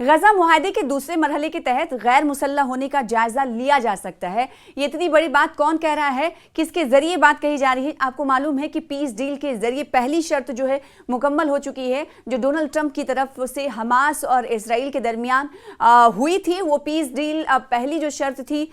غزہ معاہدے کے دوسرے مرحلے کے تحت غیر مسلح ہونے کا جائزہ لیا جا سکتا ہے۔ یہ اتنی بڑی بات کون کہہ رہا ہے، کس کے ذریعے بات کہی جا رہی ہے؟ آپ کو معلوم ہے کہ پیس ڈیل کے ذریعے پہلی شرط جو ہے مکمل ہو چکی ہے، جو ڈونلڈ ٹرمپ کی طرف سے حماس اور اسرائیل کے درمیان ہوئی تھی۔ وہ پیس ڈیل پہلی جو شرط تھی،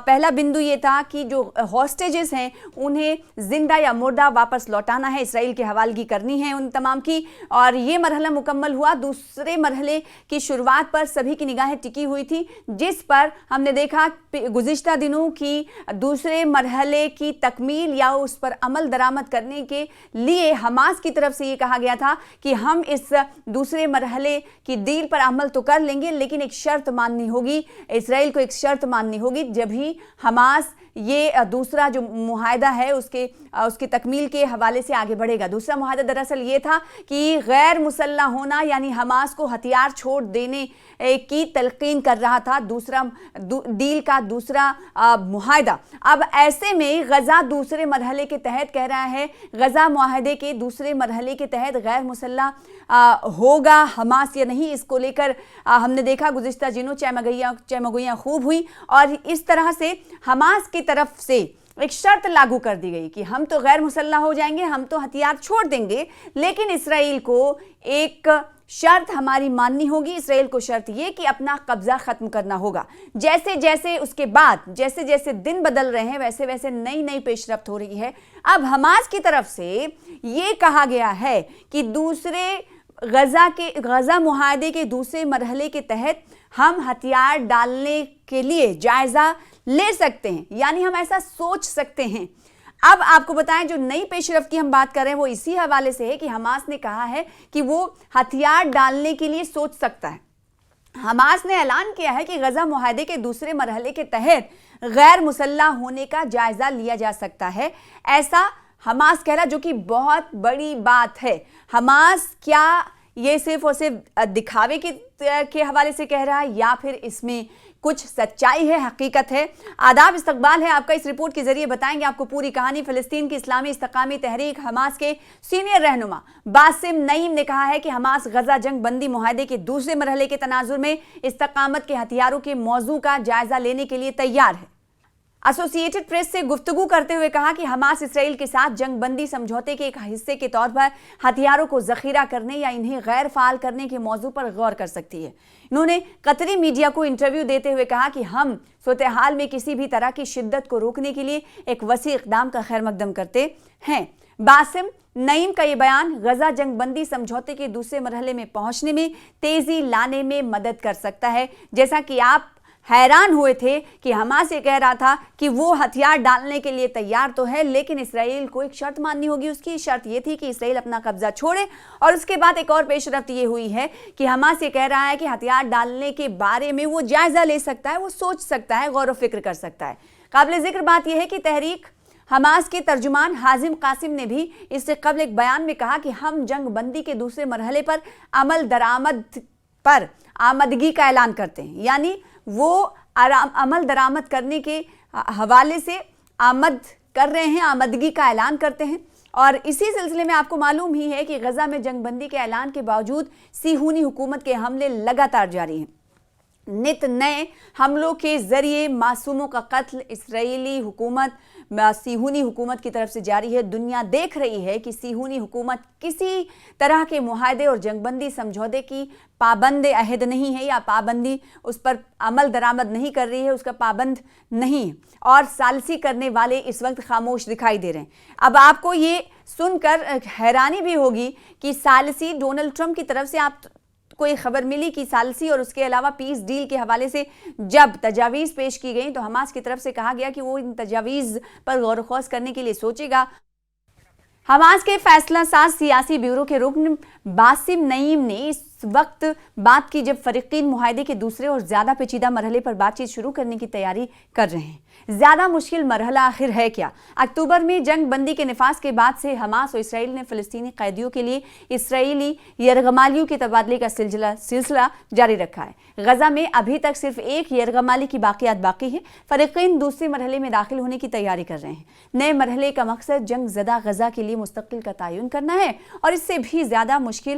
پہلا بندو یہ تھا کہ جو ہاسٹیجز ہیں انہیں زندہ یا مردہ واپس لوٹانا ہے، اسرائیل کے حوالگی کرنی ہے ان تمام کی، اور یہ مرحلہ مکمل ہوا۔ دوسرے مرحلے کی شروعات پر سبھی کی نگاہیں ٹکی ہوئی تھی، جس پر ہم نے دیکھا گزشتہ دنوں کی دوسرے مرحلے کی تکمیل یا اس پر عمل درآمد کرنے کے لیے حماس کی طرف سے یہ کہا گیا تھا کہ ہم اس دوسرے مرحلے کی ڈیل پر عمل تو کر لیں گے، لیکن ایک شرط ماننی ہوگی، اسرائیل کو ایک شرط ماننی ہوگی، جب ہی حماس یہ دوسرا جو معاہدہ ہے اس کی تکمیل کے حوالے سے آگے بڑھے گا۔ دوسرا معاہدہ دراصل یہ تھا کہ غیر مسلح ہونا، یعنی حماس کو ہتھیار چھوڑ دینے کی تلقین کر رہا تھا دوسرا ڈیل کا دوسرا معاہدہ۔ اب ایسے میں غزہ دوسرے مرحلے کے تحت کہہ رہا ہے، غزہ معاہدے کے دوسرے مرحلے کے تحت غیر مسلح ہوگا حماس یا نہیں، اس کو لے کر ہم نے دیکھا گزشتہ دنوں چہمگوئیاں خوب ہوئی، اور اس طرح سے حماس کی طرف سے ایک شرط لاگو کر دی گئی کہ ہم تو غیر مسلح ہو جائیں گے، ہم تو ہتھیار چھوڑ دیں گے، لیکن اسرائیل کو ایک شرط ہماری ماننی ہوگی۔ اسرائیل کو شرط یہ کہ اپنا قبضہ ختم کرنا ہوگا۔ جیسے جیسے اس کے بعد جیسے دن بدل رہے ہیں، ویسے ویسے نئی پیش رفت ہو رہی ہے۔ اب حماس کی طرف سے یہ کہا گیا ہے کہ دوسرے غزہ معاہدے کے دوسرے مرحلے کے تحت ہم ہتھیار ڈالنے کے لیے جائزہ لے سکتے ہیں، یعنی ہم ایسا سوچ سکتے ہیں۔ اب آپ کو بتائیں جو نئی پیش رفت کی ہم بات کر رہے ہیں وہ اسی حوالے سے ہے کہ حماس نے کہا ہے کہ وہ ہتھیار ڈالنے کے لیے سوچ سکتا ہے۔ حماس نے اعلان کیا ہے کہ غزہ معاہدے کے دوسرے مرحلے کے تحت غیر مسلح ہونے کا جائزہ لیا جا سکتا ہے، ایسا حماس کہہ رہا، جو کہ بہت بڑی بات ہے۔ حماس کیا یہ صرف اور صرف دکھاوے کے حوالے سے کہہ رہا ہے یا پھر اس میں کچھ سچائی ہے، حقیقت ہے؟ آداب، استقبال ہے آپ کا۔ اس رپورٹ کے ذریعے بتائیں گے آپ کو پوری کہانی۔ فلسطین کی اسلامی استقامی تحریک حماس کے سینئر رہنما باسم نعیم نے کہا ہے کہ حماس غزہ جنگ بندی معاہدے کے دوسرے مرحلے کے تناظر میں استقامت کے ہتھیاروں کے موضوع کا جائزہ لینے کے لیے تیار ہے۔ ایسوسی ایٹڈ پریس سے گفتگو کرتے ہوئے کہا کہ حماس اسرائیل کے ساتھ جنگ بندی سمجھوتے کے ایک حصے کے طور پر ہتھیاروں کو ذخیرہ کرنے یا انہیں غیر فعال کرنے کے موضوع پر غور کر سکتی ہے۔ انہوں نے قطری میڈیا کو انٹرویو دیتے ہوئے کہا کہ ہم صورتحال میں کسی بھی طرح کی شدت کو روکنے کے لیے ایک وسیع اقدام کا خیر مقدم کرتے ہیں۔ باسم نعیم کا یہ بیان غزہ جنگ بندی سمجھوتے کے دوسرے مرحلے میں پہنچنے میں تیزی لانے میں مدد کر سکتا ہے۔ جیسا کہ آپ حیران ہوئے تھے کہ حماس یہ کہہ رہا تھا کہ وہ ہتھیار ڈالنے کے لیے تیار تو ہے، لیکن اسرائیل کو ایک شرط ماننی ہوگی۔ اس کی شرط یہ تھی کہ اسرائیل اپنا قبضہ چھوڑے، اور اس کے بعد ایک اور پیش رفت یہ ہوئی ہے کہ حماس یہ کہہ رہا ہے کہ ہتھیار ڈالنے کے بارے میں وہ جائزہ لے سکتا ہے، وہ سوچ سکتا ہے، غور و فکر کر سکتا ہے۔ قابل ذکر بات یہ ہے کہ تحریک حماس کے ترجمان حازم قاسم نے بھی اس سے قبل ایک بیان میں کہا کہ ہم جنگ بندی کے دوسرے مرحلے پر عمل درآمد پر آمدگی کا اعلان کرتے ہیں، یعنی وہ عمل درآمد کرنے کے حوالے سے آمد کر رہے ہیں، آمدگی کا اعلان کرتے ہیں۔ اور اسی سلسلے میں آپ کو معلوم ہی ہے کہ غزہ میں جنگ بندی کے اعلان کے باوجود صہیونی حکومت کے حملے لگاتار جاری ہیں۔ نت نئے حملوں کے ذریعے معصوموں کا قتل اسرائیلی حکومت صہیونی حکومت کی طرف سے جاری ہے۔ دنیا دیکھ رہی ہے کہ صہیونی حکومت کسی طرح کے معاہدے اور جنگ بندی سمجھوتے کی پابند عہد نہیں ہے، یا پابندی اس پر عمل درآمد نہیں کر رہی ہے، اس کا پابند نہیں ہے، اور ثالثی کرنے والے اس وقت خاموش دکھائی دے رہے ہیں۔ اب آپ کو یہ سن کر حیرانی بھی ہوگی کہ ثالثی ڈونلڈ ٹرمپ کی طرف سے آپ کوئی خبر ملی کہ ثالثی اور اس کے علاوہ پیس ڈیل کے حوالے سے جب تجاویز پیش کی گئیں تو حماس کی طرف سے کہا گیا کہ وہ ان تجاویز پر غور و خوض کرنے کے لیے سوچے گا۔ حماس کے فیصلہ ساز سیاسی بیورو کے رکن باسم نعیم نے اس وقت بات کی جب فریقین معاہدے کے دوسرے اور زیادہ پیچیدہ مرحلے پر بات چیت شروع کرنے کی تیاری کر رہے ہیں۔ زیادہ مشکل مرحلہ آخر ہے کیا؟ اکتوبر میں جنگ بندی کے نفاذ کے بعد سے حماس اور اسرائیل نے فلسطینی قیدیوں کے لیے اسرائیلی یرغمالیوں کے تبادلے کا سلسلہ جاری رکھا ہے۔ غزہ میں ابھی تک صرف ایک یرغمالی کی باقیات باقی ہے۔ فریقین دوسرے مرحلے میں داخل ہونے کی تیاری کر رہے ہیں۔ نئے مرحلے کا مقصد جنگ زدہ غزہ کے لیے مستقل کا تعین کرنا ہے، اور اس سے بھی زیادہ مشکل